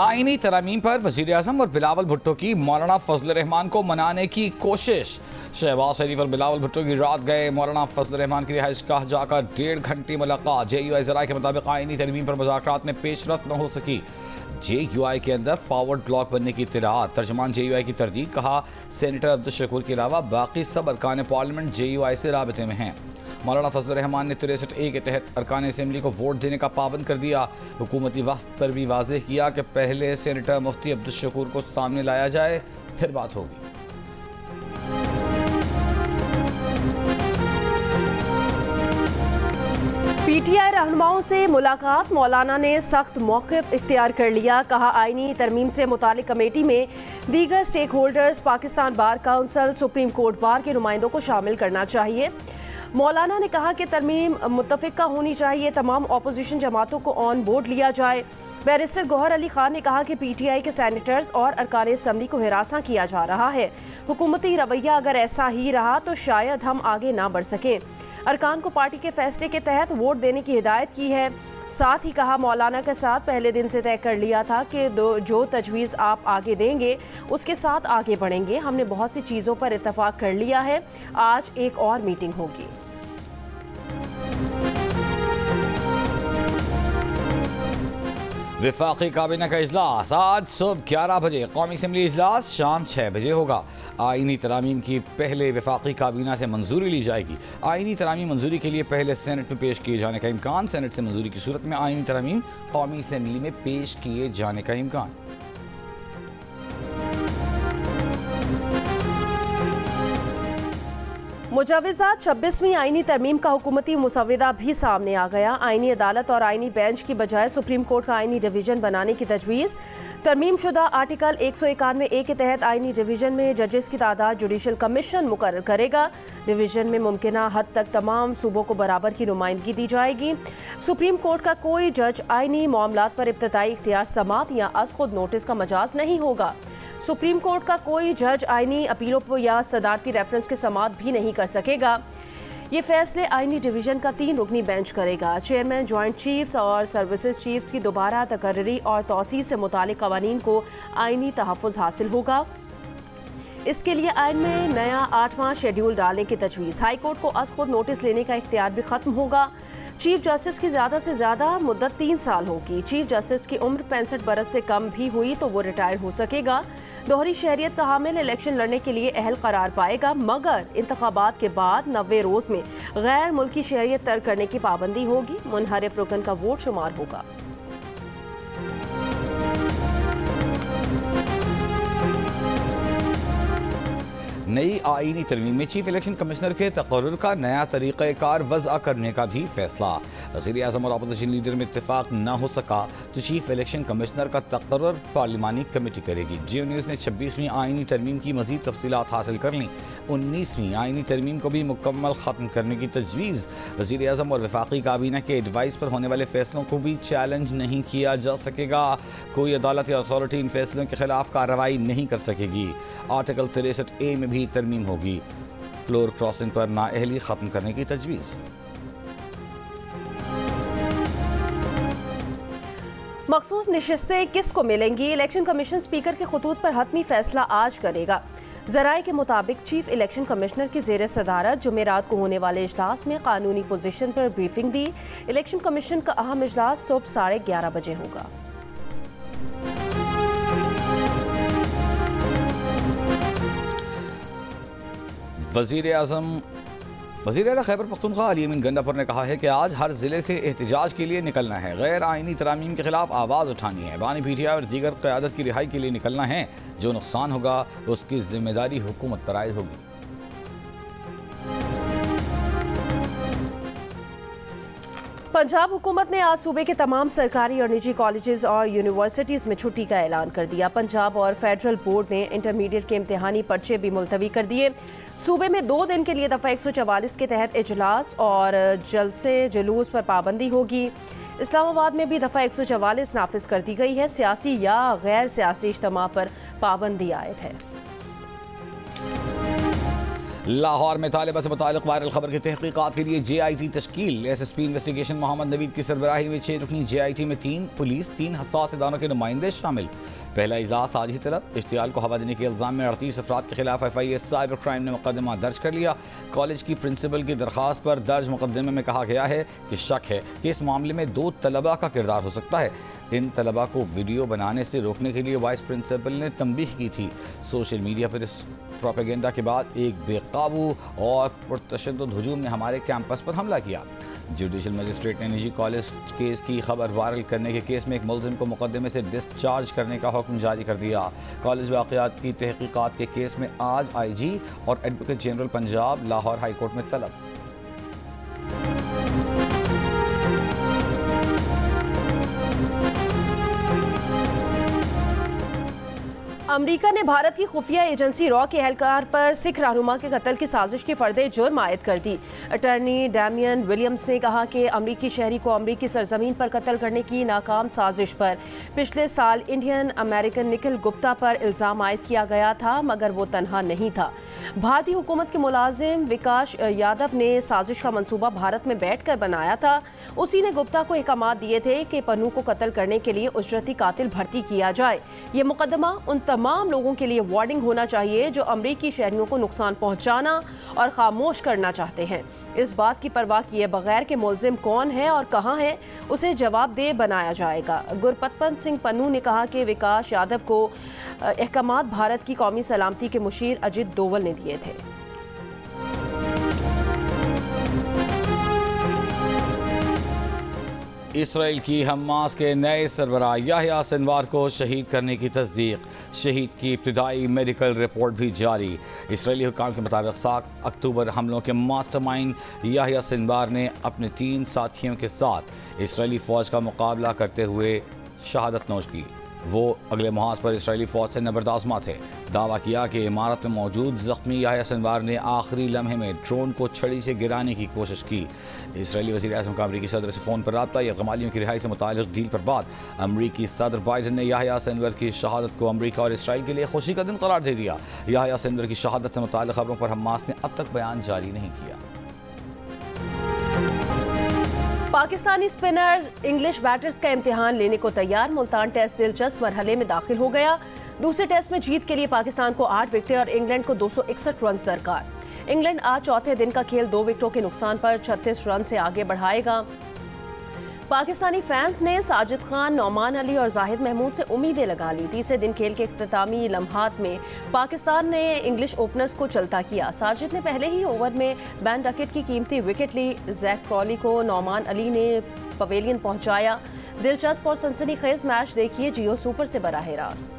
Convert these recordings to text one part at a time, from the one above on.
आईनी तरामीम पर वज़ीर-ए-आज़म और बिलावल भुट्टो की मौलाना फजल रहमान को मनाने की कोशिश। शहबाज शरीफ और बिलावल भुट्टो की रात गए मौलाना फजल रहमान की रिहाइश गाह जाकर 1.5 घंटे मुलाकात। JUI ज़राए के मुताबिक आईनी तरमीम पर मुज़ाकरात में पेशरफ्त न हो सकी। JUI के अंदर फॉरवर्ड ब्लॉक बनने की इत्तलात। तर्जुमान JUI की तरदीद, कहा सेनेटर अब्दुल शकूर के अलावा बाकी सब अरकान पार्लियामेंट JUI से राबते में हैं। मौलाना फजल रहमान ने 63A के तहत अरकान असम्बली को वोट देने का पाबंद कर दिया। हुकूमती वफ्द पर भी वाज़ेह किया कि पहले सेनेटर मुफ्ती अब्दुल शकूर को सामने लाया जाए, फिर बात होगी। PTI रहनुमाओं से मुलाकात। मौलाना ने सख्त मौक़िफ़ इख्तियार कर लिया। कहा आईनी तरमीम से मुतालिक कमेटी में दीगर stake holders, Pakistan bar council, supreme court bar के नुमाइंदों को शामिल करना चाहिए। मौलाना ने कहा कि तरमीम मुत्तफ़िका होनी चाहिए, तमाम अपोजिशन जमातों को ऑन बोर्ड लिया जाए। बैरिस्टर गौहर अली खान ने कहा कि PTI के सैनेटर्स और अरकान असम्बली को हिरासा किया जा रहा है। हुकूमती रवैया अगर ऐसा ही रहा तो शायद हम आगे ना बढ़ सकें। अरकान को पार्टी के फैसले के तहत वोट देने की हिदायत की है। साथ ही कहा मौलाना के साथ पहले दिन से तय कर लिया था कि जो तजवीज़ आप आगे देंगे उसके साथ आगे बढ़ेंगे। हमने बहुत सी चीज़ों पर इत्तफाक कर लिया है। आज एक और मीटिंग होगी। वफाकी काबीना का इजलास आज सुबह 11 बजे, कौमी असम्बली इजलास शाम 6 बजे होगा। आईनी तरामीम की पहले वफाकी काबीना से मंजूरी ली जाएगी। आईनी तरामीम मंजूरी के लिए पहले सेनेट में पेश किए जाने का इम्कान। सेनेट से मंजूरी की सूरत में आईनी तरामीम कौमी असम्बली में पेश किए जाने का इम्कान। मुजाविज़ात 26वीं आईनी तरमीम का हुकूमती मुसव्वदा भी सामने आ गया। आईनी अदालत और आईनी बेंच की बजाय सुप्रीम कोर्ट का आईनी डिवीज़न बनाने की तजवीज़। तरमीम शुदा आर्टिकल 191A के तहत आईनी डिवीज़न में जजेस की तादाद जुडिशल कमीशन मुकर्रर करेगा। डिवीज़न में मुमकिना हद तक तमाम सूबों को बराबर की नुमाइंदगी दी जाएगी। सुप्रीम कोर्ट का कोई जज आईनी मामलात पर इब्तदाई इख्तियार समात या अज़ खुद नोटिस का मजाज नहीं होगा। सुप्रीम कोर्ट का कोई जज आईनी अपीलों पर या सदारती रेफरेंस के समात भी नहीं कर सकेगा। ये फैसले आईनी डिवीज़न का 3 रुकनी बेंच करेगा। चेयरमैन, जॉइंट चीफ्स और सर्विसेज चीफ्स की दोबारा तकर्री और तौसीस से मुतालिक कवानीन को आईनी तहफ़्फ़ुज़ हासिल होगा। इसके लिए आइन में नया 8वां शेड्यूल डालने की तजवीज़। हाई कोर्ट को अज़ खुद नोटिस लेने का इख्तियार भी ख़त्म होगा। चीफ जस्टिस की ज़्यादा से ज़्यादा मुद्दत 3 साल होगी। चीफ जस्टिस की उम्र 65 बरस से कम भी हुई तो वो रिटायर हो सकेगा। दोहरी शहरियत का हामिल इलेक्शन लड़ने के लिए अहल करार पाएगा, मगर इंतखाबात के बाद 90 रोज़ में गैर मुल्की शहरियत तर्क करने की पाबंदी होगी। मुनहरिफ रुकन का वोट शुमार होगा। नई आईनी तरमीम में चीफ इलेक्शन कमिश्नर के तकर्रुर का नया तरीक़ाकार वज़ा करने का भी फैसला। वज़ीर-ए-आज़म और अपोजिशन लीडर में इत्तेफाक न हो सका तो चीफ इलेक्शन कमिश्नर का तकर्रुर पार्लिमानी कमेटी करेगी। जियो न्यूज़ ने 26वीं आईनी तरमीम की मज़ीद तफसीलात हासिल कर लीं। 19वीं आईनी तरमीम को भी मुकम्मल ख़त्म करने की तजवीज़। वज़ीर-ए-आज़म और वफाकी काबीना के एडवाइस पर होने वाले फैसलों को भी चैलेंज नहीं किया जा सकेगा। कोई अदालत या अथॉरिटी इन फैसलों के खिलाफ कार्रवाई नहीं कर सकेगी। आर्टिकल 63A में भी तरमीम होगी। फ्लोर क्रॉसिंग पर नाअहली खत्म करने की तजवीज़। मखसूस नशिस्तें किसको मिलेंगी? इलेक्शन कमीशन स्पीकर के खतूत पर हतमी फैसला आज करेगा। ज़राए के मुताबिक चीफ इलेक्शन कमिश्नर की ज़ेर सदारत जुमेरात को होने वाले इजलास में कानूनी पोजीशन पर ब्रीफिंग दी। इलेक्शन कमीशन का अहम इजलास सुबह 11:30 बजे होगा। वज़ीर आला खैबर पख्तूनख्वा अली अमीन गंडापुर ने कहा है कि आज हर ज़िले से एहतजाज के लिए निकलना है। गैर आइनी तरामीम के खिलाफ आवाज़ उठानी है। बानी PTI और दीगर क़यादत की रिहाई के लिए निकलना है। जो नुकसान होगा उसकी जिम्मेदारी हुकूमत पर आयद होगी। पंजाब हुकूमत ने आज सूबे के तमाम सरकारी और निजी कॉलेजेस और यूनिवर्सिटीज़ में छुट्टी का ऐलान कर दिया। पंजाब और फेडरल बोर्ड ने इंटरमीडिएट के इम्तिहानी पर्चे भी मुलतवी कर दिए। सूबे में 2 दिन के लिए दफ़ा 144 के तहत इजलास और जलसे जुलूस पर पाबंदी होगी। इस्लामाबाद में भी दफ़ा 144 नाफिज कर दी गई है। सियासी या गैर सियासी इज्तिमा पर पाबंदी आयद है। लाहौर में तालिबा से मुताल्लिक़ वायरल खबर की तहक़ीक़ात के लिए JIT तश्कील। SSP इन्वेस्टिगेशन मोहम्मद नवीद की सरबराही में 6 रुकनी JIT में 3 पुलिस 3 हसास इदारों के नुमाइंदे शामिल। पहला इजलास आज ही तलब। इश्तियाल को हवा देने के इल्ज़ाम में 38 अफराद के खिलाफ FIA साइबर क्राइम ने मुकदमा दर्ज कर लिया। कॉलेज की प्रिंसिपल की दरख्वास्त पर दर्ज मुकदमे में कहा गया है कि शक है कि इस मामले में 2 तलबा का किरदार हो सकता है। इन तलबा को वीडियो बनाने से रोकने के लिए वाइस प्रिंसिपल ने तंबीह की थी। सोशल मीडिया पर इस प्रोपेगेंडा के बाद एक बेकाबू और पुरतशद्दुद हुजूम ने हमारे कैंपस पर हमला किया। जुडिशल मजिस्ट्रेट ने निजी कॉलेज केस की खबर वायरल करने के केस में एक मुलजिम को मुकदमे से डिस्चार्ज करने का हुक्म जारी कर दिया। कॉलेज वाक़यात की तहक़ीक़ात के केस में आज IG और advocate general Punjab Lahore high court में तलब। अमरीका ने भारत की खुफिया एजेंसी रॉ के एहलकार पर सिख रहनुमा के कत्ल की साजिश की फर्द जुर्म आयद कर दी। अटॉर्नी डैमियन विलियम्स ने कहा कि अमरीकी शहरी को अमरीकी सरजमीन पर कत्ल करने की नाकाम साजिश पर पिछले साल इंडियन अमेरिकन निखिल गुप्ता पर इल्ज़ाम आयद किया गया था, मगर वो तनहा नहीं था। भारतीय हुकूमत के मुलाजिम विकास यादव ने साजिश का मंसूबा भारत में बैठ कर बनाया था। उसी ने गुप्ता को अहकाम दिए थे कि पन्नू को कत्ल करने के लिए उजरती कातिल भर्ती किया जाए। ये मुकदमा उन तमाम लोगों के लिए वार्निंग होना चाहिए जो अमरीकी शहरियों को नुकसान पहुंचाना और खामोश करना चाहते हैं। इस बात की परवाह किए बगैर कि मुलजिम कौन है और कहां है, उसे जवाबदेह बनाया जाएगा। गुरपतवंत सिंह पन्नू ने कहा कि विकास यादव को अहकामात भारत की कौमी सलामती के मुशीर अजित डोवल ने दिए थे। इसराइल की हमास के नए सरबराह याह्या सिनवार को शहीद करने की तस्दीक। शहीद की इब्तिदाई मेडिकल रिपोर्ट भी जारी। इसराइली हुकाम के मुताबिक 7 अक्टूबर हमलों के मास्टरमाइंड याह्या सिनवार ने अपने 3 साथियों के साथ इसराइली फ़ौज का मुकाबला करते हुए शहादत नोश की। वो अगले मुहाज पर इसराइली फ़ौज से नबरदाज़मा थे। दावा किया कि इमारत में मौजूद ज़ख्मी याह्या सिनवार ने आखिरी लम्हे में ड्रोन को छड़ी से गिराने की कोशिश की। इसराइली वज़ीर-ए-आज़म का अमरीकी सदर से फ़ोन पर रब्ता। या गमालियों की रिहाई से मुताल्लिक़ डील पर बात। अमरीकी सदर बाइडन ने याह्या सिनवार की शहादत को अमरीका और इसराइल के लिए खुशी का दिन करार दे दिया। याह्या सिनवार की शहादत से मुताल्लिक़ खबरों पर हमास ने अब तक बयान जारी नहीं किया। पाकिस्तानी स्पिनर इंग्लिश बैटर्स का इम्तिहान लेने को तैयार। मुल्तान टेस्ट दिलचस्प मरहले में दाखिल हो गया। दूसरे टेस्ट में जीत के लिए पाकिस्तान को 8 विकेटें और इंग्लैंड को 261 रन दरकार। इंग्लैंड आज चौथे दिन का खेल 2 विकेटों के नुकसान पर 36 रन से आगे बढ़ाएगा। पाकिस्तानी फैंस ने साजिद खान, नौमान अली और जाहिद महमूद से उम्मीदें लगा ली। तीसरे दिन खेल के इख्तितामी लम्हात में पाकिस्तान ने इंग्लिश ओपनर्स को चलता किया। साजिद ने पहले ही ओवर में बैन डकेट की कीमती विकेट ली। जैक क्रॉली को नौमान अली ने पवेलियन पहुंचाया। दिलचस्प और सनसनीखेज मैच देखिए जियो सुपर से बराह रास्त।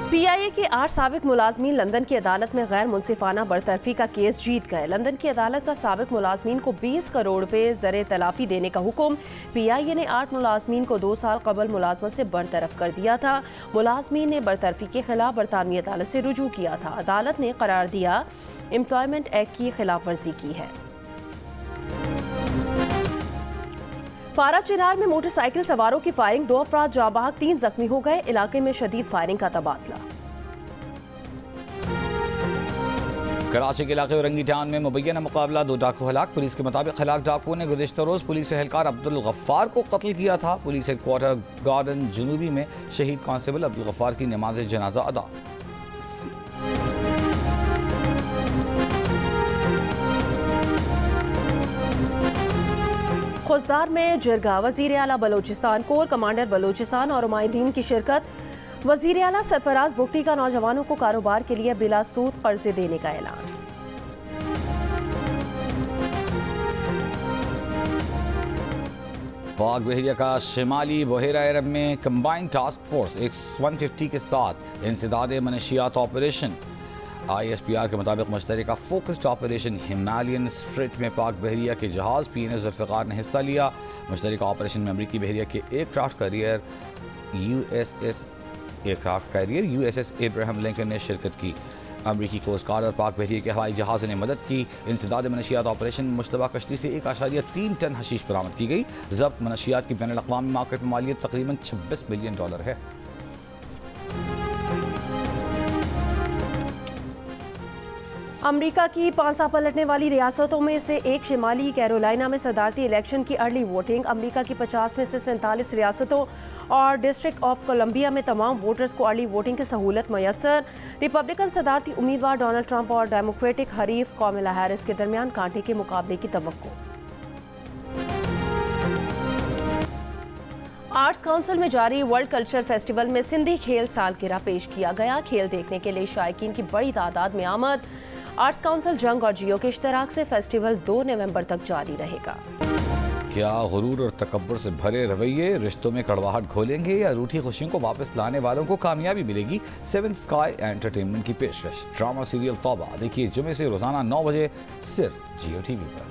PIA के 8 साबिक मुलाजमीन लंदन की अदालत में गैर मुनसिफाना बरतरफी का केस जीत गए। लंदन की अदालत का साबिक मुलाजमीन को 20 करोड़ रुपए ज़र तलाफी देने का हुक्म। PIA ने 8 मुलाजमीन को 2 साल कबल मुलाजमत से बरतरफ कर दिया था। मुलाजमीन ने बरतरफी के खिलाफ बरतानवी अदालत से रुजू किया था। अदालत ने करार दिया एम्प्लॉयमेंट एक्ट की खिलाफ वर्जी की है। पारा चिनार में मोटरसाइकिल सवारों की फायरिंग, 2 अफराद जाँ बहक, 3 जख्मी हो गए। इलाके में शदीद फायरिंग का तबादला। कराची के इलाके औरंगी टाउन में मुबैना मुकाबला, 2 डाकू हलाक। पुलिस के मुताबिक हलाक डाकुओं ने गुज़िश्ता रोज़ पुलिस एहलकार अब्दुल गफ्फार को कत्ल किया था। पुलिस हेडक्वार्टर गार्डन जुनूबी में शहीद कांस्टेबल अब्दुल गफ्फार की नमाज जनाजा अदा। खुजदार में जिरगा, वज़ीर आला बलोचिस्तान, कोर कमांडर बलोचिस्तान और उमायदीन की शिरकत। वज़ीर आला सरफराज बुगटी का नौजवानों को कारोबार के लिए बिला सूद कर्जे देने का ऐलान। पाक बहरिया का शिमाली बहेरा अरब में कंबाइंड टास्क फोर्स X-150 के साथ इंसदाद मनशियात ऑपरेशन। ISPR के मुताबिक मुश्तरका फोकस्ड ऑपरेशन हिमालयन स्प्रिट में पाक बहरिया के जहाज़ PNS ज़ुल्फ़िकार ने हिस्सा लिया। मुश्तरका ऑपरेशन में अमरीकी बहरिया के aircraft carrier USS Abraham Lincoln ने शिरकत की। अमरीकी कोस्ट गार्ड और पाक बहरिया के हवाई जहाज़ों ने मदद की। इंसदाद मनशियात ऑपरेशन में मुश्तबा कश्ती से 1.3 टन हशीश बरामद की गई। जब्त मनशियात की बैनुल अक़वामी मार्केट में मालियत तकरीबन $26 बिलियन है। अमेरिका की 5 पलटने वाली रियासतों में से एक शिमाली कैरोलिना में सदारती इलेक्शन की अर्ली वोटिंग। अमेरिका की 50 में से 47 रियासतों और डिस्ट्रिक्ट ऑफ कोलंबिया में तमाम वोटर्स को अर्ली वोटिंग की सहूलत मैसर। रिपब्लिकन सदारती उम्मीदवार डोनाल्ड ट्रंप और डेमोक्रेटिक हरीफ कामला हैरिस के दरमियान कांटे के मुकाबले की तवक्को। आर्ट्स काउंसिल में जारी वर्ल्ड कल्चरल फेस्टिवल में सिंधी खेल सालगिरह पेश किया गया। खेल देखने के लिए शायकीन की बड़ी तादाद में आमद। आर्ट्स काउंसिल जंग और जियो के इश्तराक से फेस्टिवल 2 नवंबर तक जारी रहेगा। क्या गुरूर और तकब्बुर से भरे रवैये रिश्तों में कड़वाहट घोलेंगे या रूठी खुशियों को वापस लाने वालों को कामयाबी मिलेगी? 7 स्काई एंटरटेनमेंट की पेशकश ड्रामा सीरियल तौबा देखिए जुमे से रोजाना 9 बजे सिर्फ जियो टीवी पर।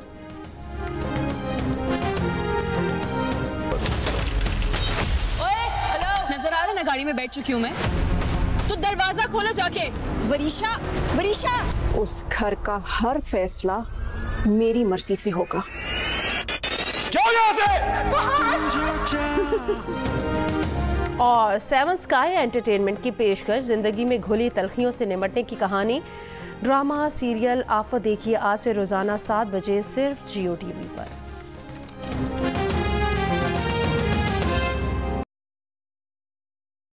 नजर आ रहा है ना गाड़ी में बैठ चुकी हूँ मैं, तो दरवाजा खोलो जाके। वरीशा, वरीशा, उस घर का हर फैसला मेरी मर्जी से होगा। और 7 स्काई एंटरटेनमेंट की पेशकश जिंदगी में घुली तलखियों से निमटने की कहानी ड्रामा सीरियल आफत देखिए आज से रोजाना 7 बजे सिर्फ जियो टीवी पर।